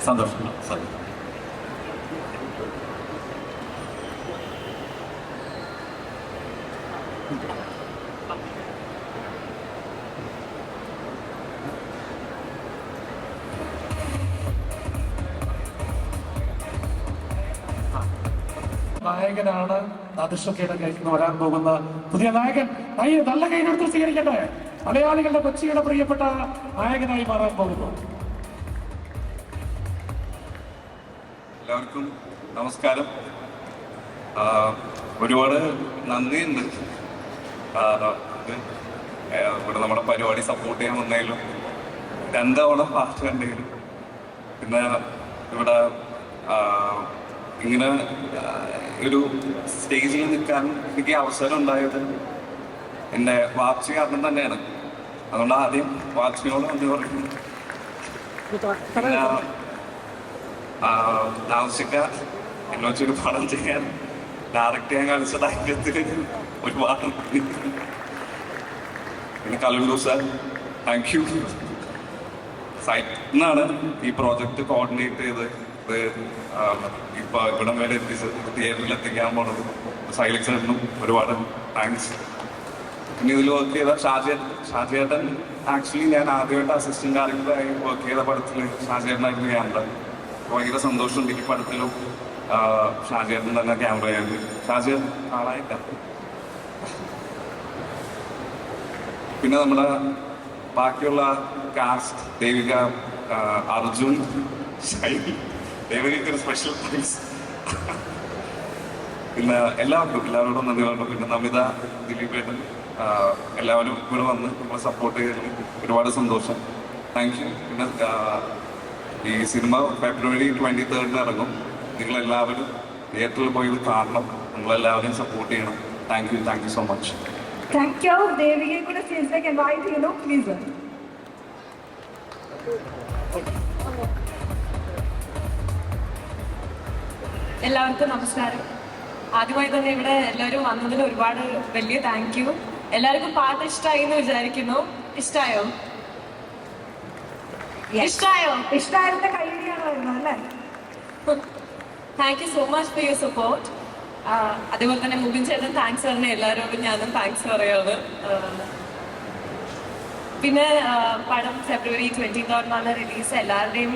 സന്തോഷം. നായകനാണ് നാദിർഷക്കയുടെ കയ്യിൽ നിന്ന് വരാൻ പോകുന്ന പുതിയ നായകൻ. നല്ല കൈയെടുത്ത് സ്വീകരിക്കട്ടെ. മലയാളികളുടെ കൊച്ചിയുടെ പ്രിയപ്പെട്ട നായകനായി മാറാൻ പോകുന്നു. എല്ലാവർക്കും നമസ്കാരം. ഒരുപാട് നന്ദിയുണ്ട് ഇവിടെ നമ്മുടെ പരിപാടി സപ്പോർട്ട് ചെയ്യാൻ വന്നതിലും 2 തവണ പാട്ട് കണ്ടെങ്കിലും പിന്നെ ഇവിടെ ഇങ്ങനെ ഒരു സ്റ്റേജിൽ നിൽക്കാൻ എനിക്ക് അവസരം ഉണ്ടായത് എൻ്റെ വാപ്സി കാരണം തന്നെയാണ്. അതുകൊണ്ട് ആദ്യം വാപ്സിനോട് നന്ദി പറയുന്നു. പിന്നെ ആവശ്യക്ക എന്നെ വെച്ചൊരു പടം ചെയ്യാൻ ഡയറക്റ്റ് ചെയ്യാൻ കാണിച്ച ധൈര്യത്തിന് ഒരുപാട്. പിന്നെ കലുണ്ടു സാർ, താങ്ക് യു. സൈറ്റിൽ നിന്നാണ് ഈ പ്രോജക്റ്റ് കോർഡിനേറ്റ് ചെയ്ത് ഇപ്പൊ ഇവിടം വരെ തിയേറ്ററിൽ എത്തിക്കാൻ പോണത്. സൈലക്സിനും ഒരുപാട് താങ്ക്സ്. പിന്നെ ഇതിൽ വർക്ക് ചെയ്ത ഷാജിയേട്ടൻ, ആക്ച്വലി ഞാൻ ആദ്യമായിട്ട് അസിസ്റ്റന്റ് ഡയറക്ടറായി വർക്ക് ചെയ്ത പടത്തിൽ ഷാജിയേട്ടനായിരുന്നു ക്യാമറ. ഭയങ്കര സന്തോഷമുണ്ട് ഈ പടത്തിലും ഷാജിയേട്ടൻ തന്നെ ക്യാമറ ചെയ്യാൻ. ഷാജിയേട്ടൻ ആളായില്ല. പിന്നെ നമ്മുടെ ബാക്കിയുള്ള കാസ്റ്റ്, ദേവിക, അർജുൻ, ഷൈനി, ദേവികയ്ക്കൊരു സ്പെഷ്യൽ താങ്ക്സ്. പിന്നെ എല്ലാവരോടും നന്ദി പറഞ്ഞു. പിന്നെ നമിത, ദിലീപേട്ടൻ, എല്ലാവരും ഇവിടെ വന്ന് നമ്മളെ സപ്പോർട്ട് ചെയ്തതിൽ ഒരുപാട് സന്തോഷം. Thank you. പിന്നെ ഈ സിനിമ ഫെബ്രുവരി 23 ഇറങ്ങും. നിങ്ങളെല്ലാവരും തിയേറ്ററിൽ പോയി കാണണം. നിങ്ങളെല്ലാവരും സപ്പോർട്ട് ചെയ്യണം. Thank you so much. Thank you. ദേവികയെ കൂടെ സ്റ്റേജിലേക്ക് ഇൻവൈറ്റ് ചെയ്യുന്നു. പ്ലീസ്. എല്ലാവർക്കും നമസ്കാരം. ആദ്യമായി തന്നെ ഇവിടെ എല്ലാവരും വന്നതിൽ ഒരുപാട് വലിയ താങ്ക് യു. എല്ലാവർക്കും പാട്ട് ഇഷ്ടമായി എന്ന് വിചാരിക്കുന്നു. ഇഷ്ടായോ? ഇഷ്ടമായിരുന്ന കൈയടിയാണ് വരുന്നത് അല്ലേ? Thank you so much for your support. അതേപോലെ തന്നെ മുബിൻ ചേട്ടൻ താങ്ക്സ് പറഞ്ഞ എല്ലാവരോടും ഞാനും താങ്ക്സ് പറയുന്നത്. പിന്നെ പടം ഫെബ്രുവരി 23 റിലീസ്. എല്ലാവരുടെയും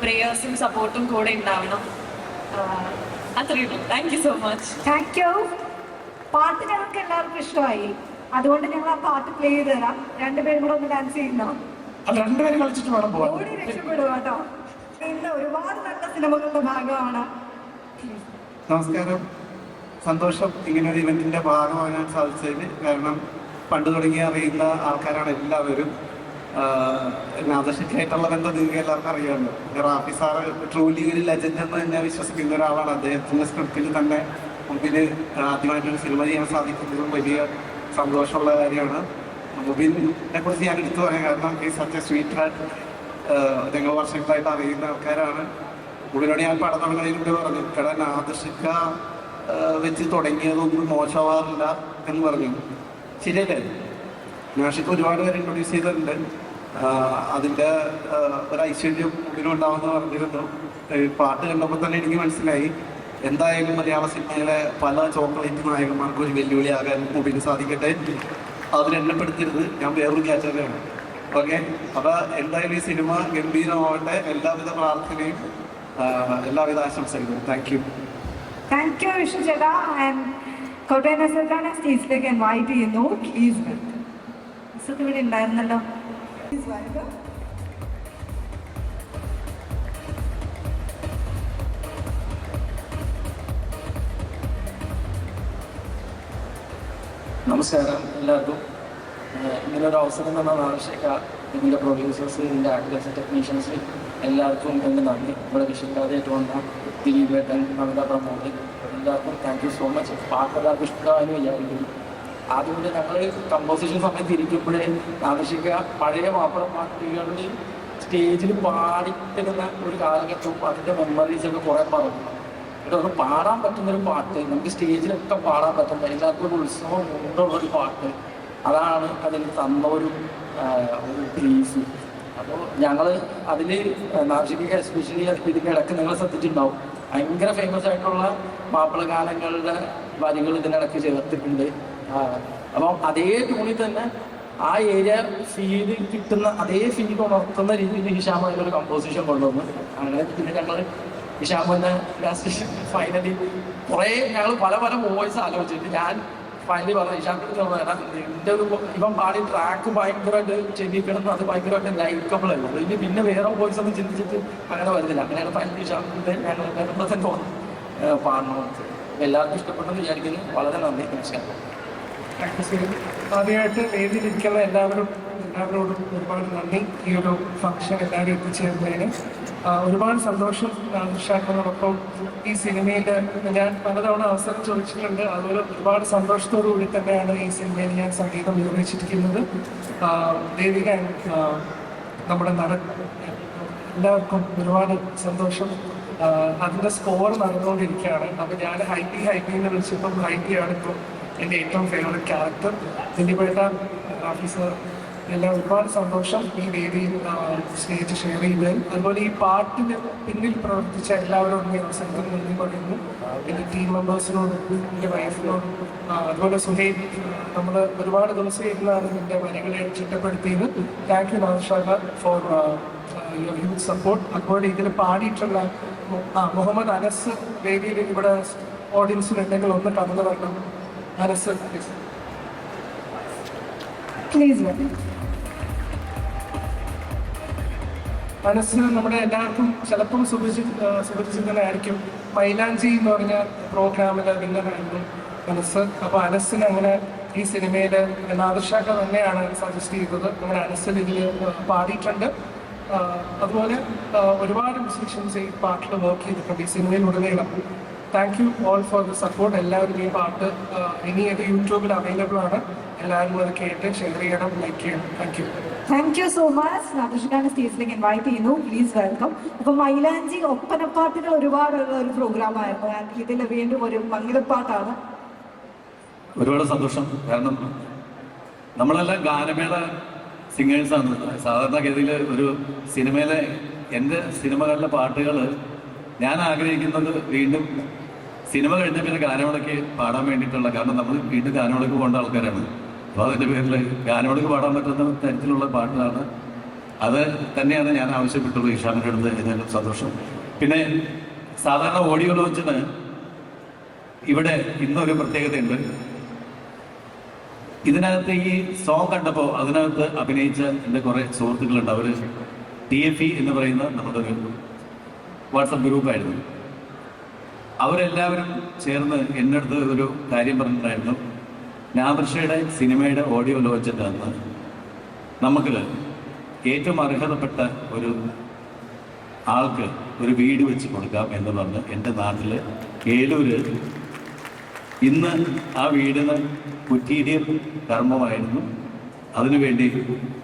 പ്രേയേഴ്സും സപ്പോർട്ടും കൂടെ ഉണ്ടാവണം. അത്രയേ ഉള്ളൂ. Thank you so much. Thank you. പാട്ട് ഞങ്ങൾക്ക് എല്ലാവർക്കും ഇഷ്ടമായി. അതുകൊണ്ട് ഞങ്ങൾ ആ പാട്ട് പ്ലേ ചെയ്ത് തരാം. 2 പേരും കൂടെ ഒന്ന് ഡാൻസ് ചെയ്യുന്നോ? രണ്ടുപേരും കളിച്ചിട്ട് വേണം പോകാൻ. ഓടി രക്ഷപ്പെടുക കേട്ടോ. ഇന്ന് ഒരുപാട് നല്ല സിനിമകളുടെ ഭാഗമാണ്. നമസ്കാരം. സന്തോഷം ഇങ്ങനെ ഒരു ഇവന്റിന്റെ ഭാഗമാകാൻ സാധിച്ചതിൽ. കാരണം പണ്ട് തുടങ്ങി അറിയുന്ന ആൾക്കാരാണ് എല്ലാവരും. നാദർഷക്കായിട്ടുള്ള ബന്ധം നിങ്ങൾക്ക് എല്ലാവർക്കും അറിയാമല്ലോ. റാഫി സാറ് ട്രൂലി ഒരു ലെജൻഡ് എന്ന് തന്നെ വിശ്വസിക്കുന്ന ഒരാളാണ്. അദ്ദേഹത്തിന്റെ സ്ക്രിപ്റ്റിൽ തന്നെ മുമ്പിൽ ആദ്യമായിട്ടൊരു സിനിമ ചെയ്യാൻ സാധിക്കുന്നതും വലിയ സന്തോഷമുള്ള കാര്യമാണ്. മുബിനെ കുറിച്ച് ഞാൻ എടുത്തു പറയാം. കാരണം ഈ സച്ച് എ സ്വീറ്റ് ഹാർട്ട്. ഞങ്ങൾ വർഷങ്ങളായിട്ട് അറിയുന്ന ആൾക്കാരാണ്. മുബിനോട് ഞാൻ പടം തുടങ്ങുന്നതിലൂടെ പറഞ്ഞു, കാരണം നാദർഷിക്ക വെച്ച് തുടങ്ങിയതൊന്നും മോശമാവാറില്ല എന്ന് പറഞ്ഞു. ശരിയല്ലേ? നാഷിക്ക് ഒരുപാട് പേര് ഇൻട്രൊഡ്യൂസ് ചെയ്തിട്ടുണ്ട്. അതിൻ്റെ ഒരു ഐശ്വര്യം മുബിനുണ്ടാവുമെന്ന് പറഞ്ഞിരുന്നു. പാട്ട് കണ്ടപ്പോൾ തന്നെ എനിക്ക് മനസ്സിലായി എന്തായാലും മലയാള സിനിമയിലെ പല ചോക്ലേറ്റ് നായകന്മാർക്കും ഒരു വെല്ലുവിളിയാകാൻ മുബിന് സാധിക്കട്ടെ. അതിലെണ്ണപ്പെടുത്തരുത്. ഞാൻ വേറൊരു ക്യാറ്റഗറിയാണ്. ഓക്കെ. അപ്പോൾ എന്തായാലും ഈ സിനിമ ഗംഭീരമാവട്ടെ. എല്ലാവിധ പ്രാർത്ഥനയും എല്ലാവിധ ആശംസകളും. Thank you. Thank U Vishnu ചേട്ടാ. കോട്ടയം നസർക്കാനെ സ്റ്റേജിലേക്ക് ഇൻവൈറ്റ് ചെയ്യുന്നു. പ്ലീസ്. ഇവിടെ ഉണ്ടായിരുന്നല്ലോ. നമസ്കാരം എല്ലാവർക്കും. ഇങ്ങനൊരു അവസരം തന്ന ആവശ്യക്ക, ഇതിൻ്റെ പ്രൊഡ്യൂസേഴ്സ്, ഇതിൻ്റെ ആക്ടേഴ്സ്, ടെക്നീഷ്യൻസ് എല്ലാവർക്കും എൻ്റെ നന്ദി. ഇവിടെ വിഷയമില്ലാതായിട്ട് വന്ന ദിലീപേട്ടൻ, നമിത, പ്രമോദ്, എല്ലാവർക്കും താങ്ക് യു സോ മച്ച്. പാട്ട് എല്ലാവർക്കും ഇഷ്ടമായെന്ന് വിചാരിക്കുന്നു. ആദ്യം മുതൽ ഞങ്ങൾ കമ്പോസിഷൻ സമയത്ത് ഇരിക്കുമ്പോഴേ ആവശ്യക്ക പഴയ മാപ്പിള പാട്ടുകളിൽ സ്റ്റേജിൽ പാടിത്തരുന്ന ഒരു കാലഘട്ടവും അതിൻ്റെ മെമ്മറീസൊക്കെ കുറേ പറഞ്ഞു. ഇതൊക്കെ പാടാൻ പറ്റുന്നൊരു പാട്ട്, നമുക്ക് സ്റ്റേജിലൊക്കെ പാടാൻ പറ്റുന്ന, എല്ലാവർക്കും ഒരു ഉത്സവം ഉണ്ടുള്ളൊരു പാട്ട്, അതാണ് അതിന് തന്ന ഒരു ഗ്രീസ്. അപ്പോൾ ഞങ്ങൾ അതിൽ നാർഷിക എസ്പെഷ്യലി ഇതിൻ്റെ ഇടയ്ക്ക് നിങ്ങൾ ശ്രദ്ധിച്ചിട്ടുണ്ടാവും, ഭയങ്കര ഫേമസ് ആയിട്ടുള്ള മാപ്പിള ഗാനങ്ങളുടെ വരികൾ ഇതിനിടയ്ക്ക് ചേർത്തിട്ടുണ്ട്. അപ്പം അതേ ടൂണിൽ തന്നെ ആ ഏരിയ ഫീല് കിട്ടുന്ന അതേ ഫീൽ ഉണർത്തുന്ന രീതിയിൽ ഹിഷാം അതിലൊരു കമ്പോസിഷൻ കൊണ്ടുവന്നു. അങ്ങനെ പിന്നെ ഞങ്ങൾ ഹിഷാം തന്നെ ലാസ്റ്റ് ഫൈനലി കുറേ ഞങ്ങൾ പല പല വോയിസ് ആലോചിച്ചിട്ട് ഞാൻ ഫൈനലി പറഞ്ഞു ഹിഷാമിൻ്റെ ഒരു ഇവൻ പാടി ട്രാക്ക് ഭയങ്കരമായിട്ട് ചെല്ലിക്കിടന്ന് അത് ഭയങ്കരമായിട്ട് ലൈക്കബിൾ അല്ല, അതിന് പിന്നെ വേറെ വോയിസ് ഒന്നും ചിന്തിച്ചിട്ട് അങ്ങനെ വരുന്നില്ല. അങ്ങനെയാണ് ഫൈനലി ഹിഷാമിൻ്റെ ഞങ്ങൾ 100% തോന്നുന്നു പാടണമെന്ന്. എല്ലാവർക്കും ഇഷ്ടപ്പെട്ടെന്ന് വിചാരിക്കുന്നു. വളരെ നന്ദി, നമസ്കാരം. ആദ്യമായിട്ട് വേദിയിലിരിക്കുന്ന എല്ലാവരോടും ഒരുപാട് നന്ദി. ഈ ഒരു ഫംഗ്ഷൻ എല്ലാവരും എത്തിച്ചേർന്നതിന് ഒരുപാട് സന്തോഷം. ഷാക്കിനോടൊപ്പം ഈ സിനിമയിൽ ഞാൻ പലതവണ അവസരം ചോദിച്ചിട്ടുണ്ട്. അതുപോലെ ഒരുപാട് സന്തോഷത്തോടു കൂടി തന്നെയാണ് ഈ സിനിമയിൽ ഞാൻ സംഗീതം നിർവഹിച്ചിരിക്കുന്നത്. ദേവിക, നമ്മുടെ നടൻ, എല്ലാവർക്കും ഒരുപാട് സന്തോഷം. അതിൻ്റെ സ്കോർ നടന്നുകൊണ്ടിരിക്കുകയാണ്. അപ്പോൾ ഞാൻ ഹൈപ്പി എന്ന് വിളിച്ചപ്പം ഹൈപ്പിയാണ് ഇപ്പോൾ എൻ്റെ ഏറ്റവും ഫേവറേറ്റ് ക്യാരക്ടർ. ദിലീപേട്ട, ഓഫീസർ, എല്ലാം ഒരുപാട് സന്തോഷം ഈ വേദിയിൽ സ്റ്റേജ് ഷെയർ ചെയ്തത്. അതുപോലെ ഈ പാട്ടിന് പിന്നിൽ പ്രവർത്തിച്ച എല്ലാവരോടും ഈ അവസരത്തിൽ നന്ദി പറയുന്നു. എൻ്റെ ടീം മെമ്പേഴ്സിനോടും എൻ്റെ വൈഫിനോടും അതുപോലെ സുഹൈബ്, നമ്മൾ ഒരുപാട് ദിവസം ഇരുന്നാണ് എൻ്റെ വരികളെ ചിട്ടപ്പെടുത്തിയത്. Thank you Nadirshah for your huge support. അതുപോലെ ഇതിൽ പാടിയിട്ടുള്ള മുഹമ്മദ് അനസ് വേദിയിൽ ഇവിടെ ഓഡിയൻസിനുണ്ടെങ്കിൽ ഒന്ന് കടന്നു വരണം. അനസ് പ്ലീസ്. മനസ്സിൽ നമ്മുടെ എല്ലാവർക്കും ചിലപ്പം സുപരിചിതനായിരിക്കും. മൈലാഞ്ചി എന്ന് പറഞ്ഞ പ്രോഗ്രാമിൽ വിന്നറായിരുന്നു അനസ്. അപ്പോൾ അനസിന് അങ്ങനെ ഈ സിനിമയിൽ നാദിർഷാക്ക തന്നെയാണ് സജസ്റ്റ് ചെയ്തത്. അങ്ങനെ അനസിൽ ഇതിൽ പാടിയിട്ടുണ്ട്. അതുപോലെ ഒരുപാട് മ്യൂസിഷ്യൻസ് ഈ പാട്ടിൽ വർക്ക് ചെയ്തിട്ടുണ്ട് ഈ സിനിമയിലുടനീളം. Thank you all for the support. എല്ലാവരും ഈ പാട്ട് ഇനി ഇത് യൂട്യൂബിൽ അവൈലബിൾ ആണ്. എല്ലാവരും അത് കേട്ട് ഷെയർ ചെയ്യണം, ലൈക്ക് ചെയ്യണം. Thank you. Thank you so much. നാദിർഷാനെ സ്റ്റേജിലേക്ക് ഇൻവൈറ്റ് ചെയ്യുന്നു. Please welcome. അപ്പോൾ മൈലാഞ്ചി ഒപ്പനപ്പാട്ടുകൾ ഒരുപാടുള്ള ഒരു പ്രോഗ്രാമായിരുന്നു. ഇതിൽ വീണ്ടും ഒരു മംഗലപ്പാട്ടാണ്. ഒരുപാട് സന്തോഷം. കാരണം നമ്മളെല്ലാം ഗാനമേള സിംഗേഴ്സാണ്. സാധാരണഗതിയിൽ ഒരു സിനിമയിലെ എൻ്റെ സിനിമകളിലെ പാട്ടുകൾ ഞാൻ ആഗ്രഹിക്കുന്നത് വീണ്ടും സിനിമ കഴിഞ്ഞ പിന്നെ ഗാനമേളയ്ക്ക് പാടാൻ വേണ്ടിയിട്ടുള്ള, കാരണം നമ്മൾ വീണ്ടും ഗാനമേളയ്ക്ക് പോകേണ്ട ആൾക്കാരാണ്. അപ്പോൾ അതിൻ്റെ പേരിൽ ഗാനമേളയ്ക്ക് പാടാൻ പറ്റുന്ന തരത്തിലുള്ള പാട്ടുകളാണ്. അത് തന്നെയാണ് ഞാൻ ആവശ്യപ്പെട്ടുള്ളൂ ഇഷാമിൻ്റെ അടുത്ത്. ഇതിനും സന്തോഷം. പിന്നെ സാധാരണ ഓഡിയോ ലോഞ്ചിന് ഇവിടെ ഇന്നൊരു പ്രത്യേകതയുണ്ട്. ഇതിനകത്ത് ഈ സോങ് കണ്ടപ്പോൾ അതിനകത്ത് അഭിനയിച്ച എൻ്റെ കുറേ സുഹൃത്തുക്കളുണ്ട്. അവർ TFE എന്ന് പറയുന്ന നമ്മുടെ ഒരു വാട്സപ്പ് ഗ്രൂപ്പായിരുന്നു. അവരെല്ലാവരും ചേർന്ന് എൻ്റെ അടുത്ത് ഒരു കാര്യം പറഞ്ഞിട്ടുണ്ടായിരുന്നു. നാദിർഷയുടെ സിനിമയുടെ ഓഡിയോ ലോഞ്ചിൻ്റെ അന്ന് നമുക്ക് ഏറ്റവും അർഹതപ്പെട്ട ഒരു ആൾക്ക് ഒരു വീട് വെച്ച് കൊടുക്കാം എന്ന് പറഞ്ഞ് എൻ്റെ നാട്ടിൽ ഏലൂര് ഇന്ന് ആ വീടിന് കുറ്റീരിയൽ കർമ്മമായിരുന്നു. അതിനുവേണ്ടി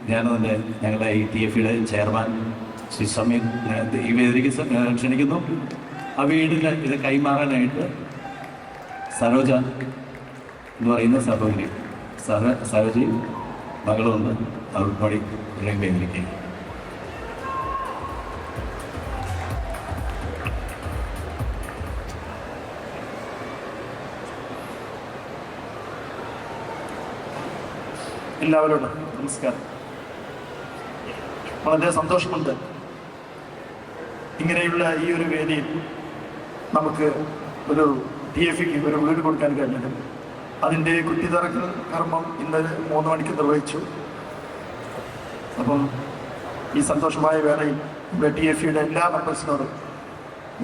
ഞാനതിൻ്റെ ഞങ്ങളുടെ TFEയുടെ ചെയർമാൻ ശ്രീ സമീർ ഈ വേദിക്ക് ക്ഷണിക്കുന്നു. ആ വീടിന് ഇത് കൈമാറാനായിട്ട് സരോജ എന്ന് പറയുന്ന സഹോദരി സരോജി മകളുണ്ട്. അവർക്ക് വേദിയിലേക്ക് എല്ലാവരോടും നമസ്കാരം. വളരെ സന്തോഷമുണ്ട് ഇങ്ങനെയുള്ള ഈ ഒരു വേദിയിൽ നമുക്ക് ഒരു TFEക്ക് ഒരു വീട് കൊടുക്കാൻ കഴിഞ്ഞത്. അതിൻ്റെ കുറ്റിത്തറക്കൽ കർമ്മം ഇന്ന് 3 മണിക്ക് നിർവഹിച്ചു. അപ്പം ഈ സന്തോഷമായ വേളയിൽ ഇവിടെ TFEയുടെ എല്ലാ മെമ്പേഴ്സിനോടും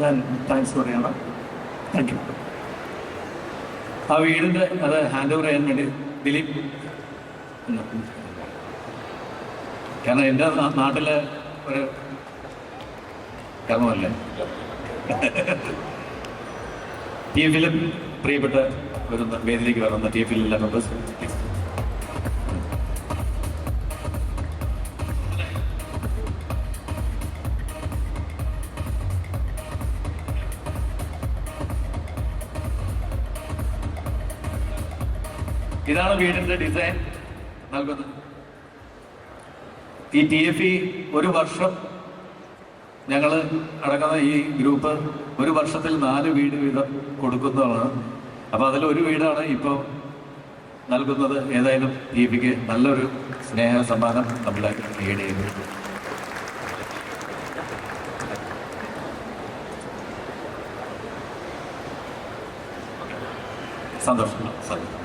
ഞാൻ താങ്ക്സ് പറയണം. Thank you. ആ വീടിൻ്റെ അത് ഹാൻഡ് ഓവർ ചെയ്യാൻ വേണ്ടി ദിലീപ്, കാരണം എൻ്റെ നാട്ടിലെ ഒരു കർമ്മമല്ലേ. TFEയിലെ പ്രിയപ്പെട്ട വരുന്ന വേദിയിലേക്ക് വരുന്ന TFEയിലെ മെമ്പേഴ്സ് ഇതാണ് വീടിൻ്റെ ഡിസൈൻ നൽകുന്നത്. ഈ TFE ഒരു വർഷം ഞങ്ങൾ അടങ്ങുന്ന ഈ ഗ്രൂപ്പ് ഒരു വർഷത്തിൽ 4 വീട് വീതം കൊടുക്കുന്നതാണ്. അപ്പോൾ അതിലൊരു വീടാണ് ഇപ്പോൾ നൽകുന്നത്. ഏതായാലും TFEക്ക് നല്ലൊരു സ്നേഹ സമ്മാനം നമ്മൾ നേടിയത്. സന്തോഷം. സന്തോഷം.